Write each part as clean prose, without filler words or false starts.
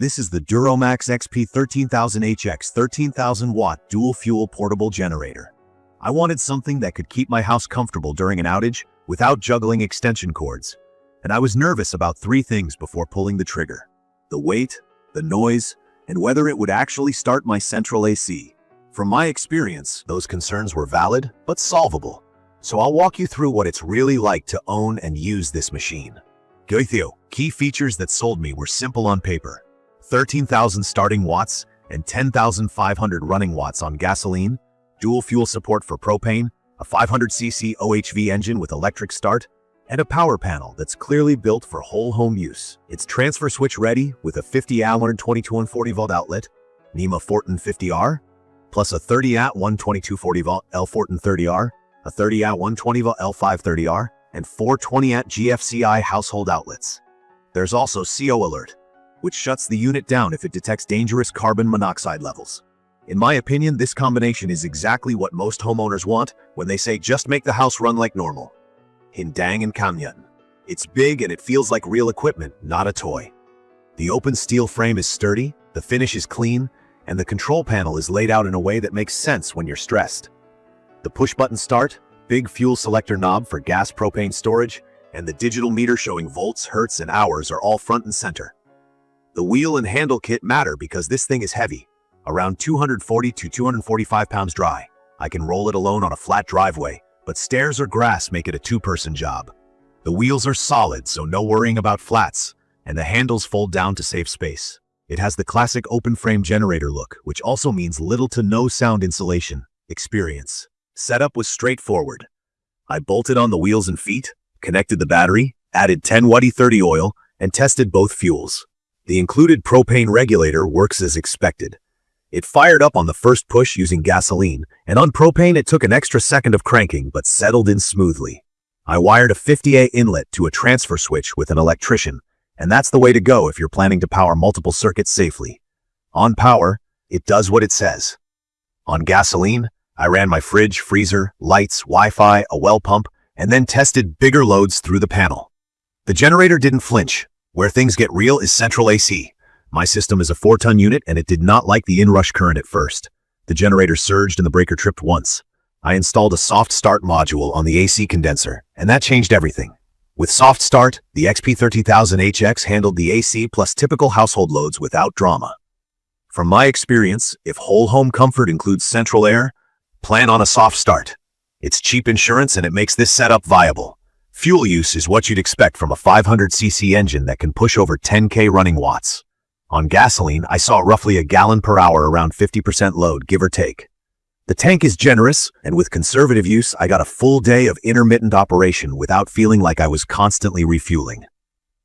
This is the DuroMax XP13000HX 13,000-watt dual-fuel portable generator. I wanted something that could keep my house comfortable during an outage without juggling extension cords. And I was nervous about three things before pulling the trigger: the weight, the noise, and whether it would actually start my central AC. From my experience, those concerns were valid but solvable. So I'll walk you through what it's really like to own and use this machine. Key features that sold me were simple on paper: 13,000 starting watts and 10,500 running watts on gasoline, dual fuel support for propane, a 500cc OHV engine with electric start, and a power panel that's clearly built for whole home use. It's transfer switch ready with a 50A 2240V outlet, NEMA Fortin 50R, plus a 30A 12240V L Fortin 30R, a 30A 120V L530R, and 420A GFCI household outlets. There's also CO alert, which shuts the unit down if it detects dangerous carbon monoxide levels. In my opinion, this combination is exactly what most homeowners want when they say just make the house run like normal. Hindang and Kamyun. It's big and it feels like real equipment, not a toy. The open steel frame is sturdy, the finish is clean, and the control panel is laid out in a way that makes sense when you're stressed. The push-button start, big fuel selector knob for gas propane storage, and the digital meter showing volts, hertz, and hours are all front and center. The wheel and handle kit matter because this thing is heavy, around 240 to 245 pounds dry. I can roll it alone on a flat driveway, but stairs or grass make it a two-person job. The wheels are solid, so no worrying about flats, and the handles fold down to save space. It has the classic open-frame generator look, which also means little to no sound insulation experience. Setup was straightforward. I bolted on the wheels and feet, connected the battery, added 10W30 oil, and tested both fuels. The included propane regulator works as expected. It fired up on the first push using gasoline, and on propane it took an extra second of cranking but settled in smoothly. I wired a 50A inlet to a transfer switch with an electrician, and that's the way to go if you're planning to power multiple circuits safely. On power, it does what it says. On gasoline, I ran my fridge, freezer, lights, Wi-Fi, a well pump, and then tested bigger loads through the panel. The generator didn't flinch. Where things get real is central AC. My system is a 4-ton unit and it did not like the inrush current at first. The generator surged and the breaker tripped once. I installed a soft start module on the AC condenser, and that changed everything. With soft start, the XP13000HX handled the AC plus typical household loads without drama. From my experience, if whole home comfort includes central air, plan on a soft start. It's cheap insurance and it makes this setup viable. Fuel use is what you'd expect from a 500cc engine that can push over 10K running watts. On gasoline, I saw roughly a gallon per hour, around 50% load, give or take. The tank is generous, and with conservative use, I got a full day of intermittent operation without feeling like I was constantly refueling.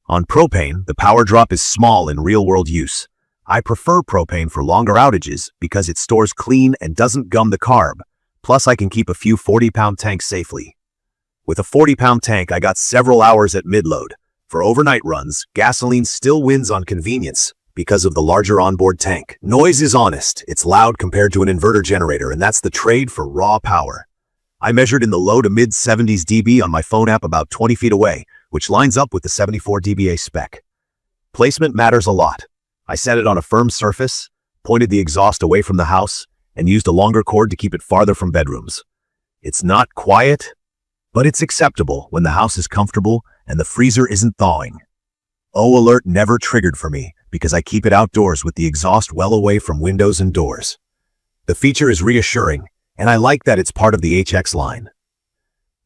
On propane, the power drop is small in real-world use. I prefer propane for longer outages because it stores clean and doesn't gum the carb. Plus, I can keep a few 40-pound tanks safely. With a 40-pound tank, I got several hours at mid-load. For overnight runs, gasoline still wins on convenience because of the larger onboard tank. Noise is honest. It's loud compared to an inverter generator, and that's the trade for raw power. I measured in the low to mid-70s dB on my phone app about 20 feet away, which lines up with the 74 dBA spec. Placement matters a lot. I set it on a firm surface, pointed the exhaust away from the house, and used a longer cord to keep it farther from bedrooms. It's not quiet, but it's acceptable when the house is comfortable and the freezer isn't thawing. O alert never triggered for me because I keep it outdoors with the exhaust well away from windows and doors. The feature is reassuring, and I like that it's part of the HX line.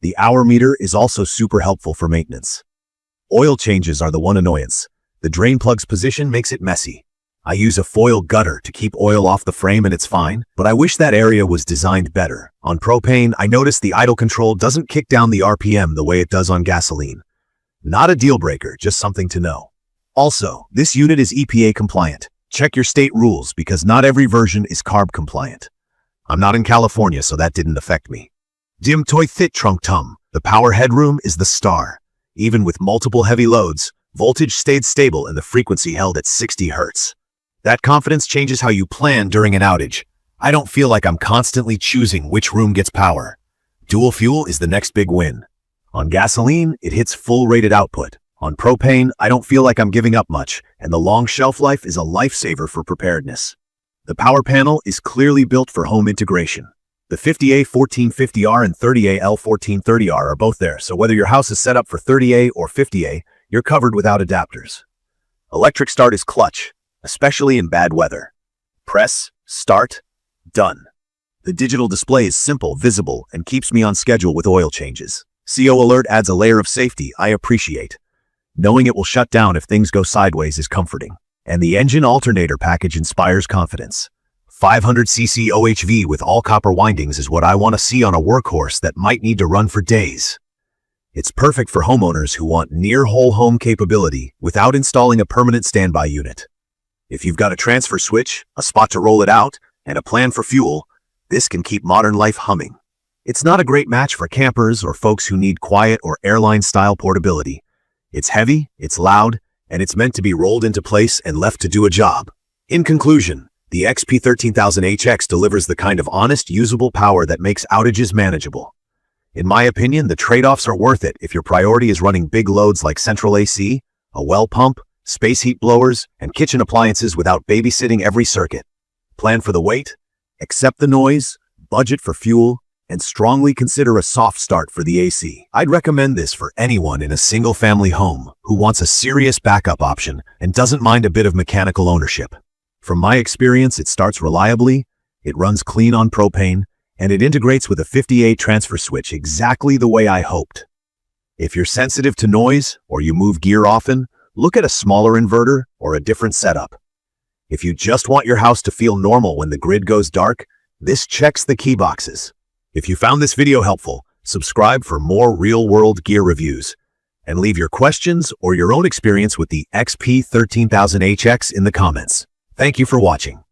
The hour meter is also super helpful for maintenance. Oil changes are the one annoyance. The drain plug's position makes it messy. I use a foil gutter to keep oil off the frame and it's fine, but I wish that area was designed better. On propane, I noticed the idle control doesn't kick down the RPM the way it does on gasoline. Not a deal breaker, just something to know. Also, this unit is EPA compliant. Check your state rules because not every version is CARB compliant. I'm not in California, so that didn't affect me. Dim toy thit trunk tum. The power headroom is the star. Even with multiple heavy loads, voltage stayed stable and the frequency held at 60 Hz. That confidence changes how you plan during an outage. I don't feel like I'm constantly choosing which room gets power. Dual fuel is the next big win. On gasoline, it hits full rated output. On propane, I don't feel like I'm giving up much, and the long shelf life is a lifesaver for preparedness. The power panel is clearly built for home integration. The 50A 1450R and 30A L1430R are both there, so whether your house is set up for 30A or 50A, you're covered without adapters. Electric start is clutch, especially in bad weather. Press, start, done. The digital display is simple, visible, and keeps me on schedule with oil changes. CO Alert adds a layer of safety I appreciate. Knowing it will shut down if things go sideways is comforting. And the engine alternator package inspires confidence. 500cc OHV with all copper windings is what I want to see on a workhorse that might need to run for days. It's perfect for homeowners who want near whole home capability without installing a permanent standby unit. If you've got a transfer switch, a spot to roll it out, and a plan for fuel, this can keep modern life humming. It's not a great match for campers or folks who need quiet or airline-style portability. It's heavy, it's loud, and it's meant to be rolled into place and left to do a job. In conclusion, the XP13000HX delivers the kind of honest, usable power that makes outages manageable. In my opinion, the trade-offs are worth it if your priority is running big loads like central AC, a well pump, space heat blowers, and kitchen appliances without babysitting every circuit. Plan for the wait, accept the noise, budget for fuel, and strongly consider a soft start for the AC. I'd recommend this for anyone in a single-family home who wants a serious backup option and doesn't mind a bit of mechanical ownership. From my experience, it starts reliably, it runs clean on propane, and it integrates with a 50A transfer switch exactly the way I hoped. If you're sensitive to noise or you move gear often, look at a smaller inverter or a different setup. If you just want your house to feel normal when the grid goes dark, this checks the key boxes. If you found this video helpful, subscribe for more real-world gear reviews, and leave your questions or your own experience with the XP13000HX in the comments. Thank you for watching.